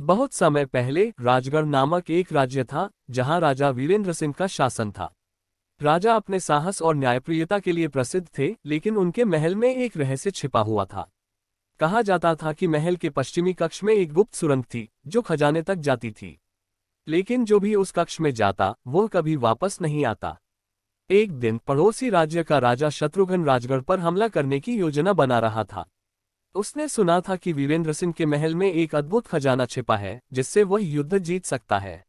बहुत समय पहले राजगढ़ नामक एक राज्य था, जहां राजा वीरेंद्र सिंह का शासन था। राजा अपने साहस और न्यायप्रियता के लिए प्रसिद्ध थे, लेकिन उनके महल में एक रहस्य छिपा हुआ था। कहा जाता था कि महल के पश्चिमी कक्ष में एक गुप्त सुरंग थी, जो खजाने तक जाती थी। लेकिन जो भी उस कक्ष में जाता, वो कभी वापस नहीं आता। एक दिन पड़ोसी राज्य का राजा शत्रुघ्न राजगढ़ पर हमला करने की योजना बना रहा था। उसने सुना था कि वीरेंद्र सिंह के महल में एक अद्भुत खजाना छिपा है, जिससे वह युद्ध जीत सकता है।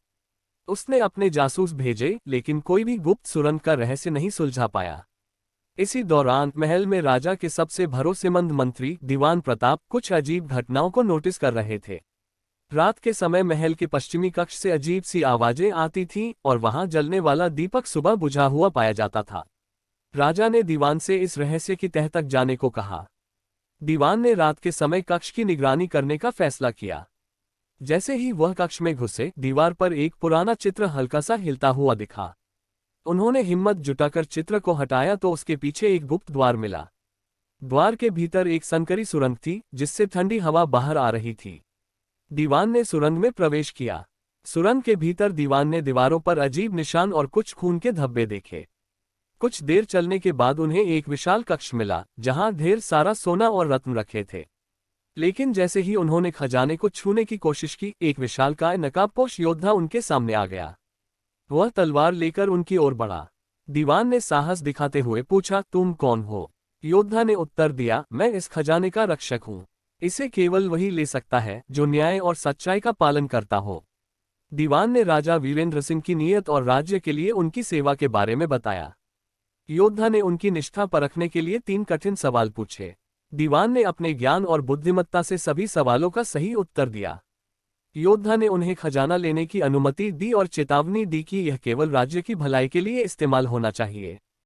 उसने अपने जासूस भेजे, लेकिन कोई भी गुप्त सुरंग का रहस्य नहीं सुलझा पाया। इसी दौरान महल में राजा के सबसे भरोसेमंद मंत्री दीवान प्रताप कुछ अजीब घटनाओं को नोटिस कर रहे थे। रात के समय महल के पश्चिमी कक्ष से अजीब सी आवाजें आती थीं और वहां जलने वाला दीपक सुबह बुझा हुआ पाया जाता था। राजा ने दीवान से इस रहस्य की तह तक जाने को कहा। दीवान ने रात के समय कक्ष की निगरानी करने का फैसला किया। जैसे ही वह कक्ष में घुसे, दीवार पर एक पुराना चित्र हल्का सा हिलता हुआ दिखा। उन्होंने हिम्मत जुटाकर चित्र को हटाया तो उसके पीछे एक गुप्त द्वार मिला। द्वार के भीतर एक संकरी सुरंग थी, जिससे ठंडी हवा बाहर आ रही थी। दीवान ने सुरंग में प्रवेश किया। सुरंग के भीतर दीवान ने दीवारों पर अजीब निशान और कुछ खून के धब्बे देखे। कुछ देर चलने के बाद उन्हें एक विशाल कक्ष मिला, जहां ढेर सारा सोना और रत्न रखे थे। लेकिन जैसे ही उन्होंने खजाने को छूने की कोशिश की, एक विशालकाय नकाबपोश योद्धा उनके सामने आ गया। वह तलवार लेकर उनकी ओर बढ़ा। दीवान ने साहस दिखाते हुए पूछा, तुम कौन हो? योद्धा ने उत्तर दिया, मैं इस खजाने का रक्षक हूँ। इसे केवल वही ले सकता है जो न्याय और सच्चाई का पालन करता हो। दीवान ने राजा वीरेंद्र सिंह की नीयत और राज्य के लिए उनकी सेवा के बारे में बताया। योद्धा ने उनकी निष्ठा परखने के लिए 3 कठिन सवाल पूछे। दीवान ने अपने ज्ञान और बुद्धिमत्ता से सभी सवालों का सही उत्तर दिया। योद्धा ने उन्हें खजाना लेने की अनुमति दी और चेतावनी दी कि यह केवल राज्य की भलाई के लिए इस्तेमाल होना चाहिए।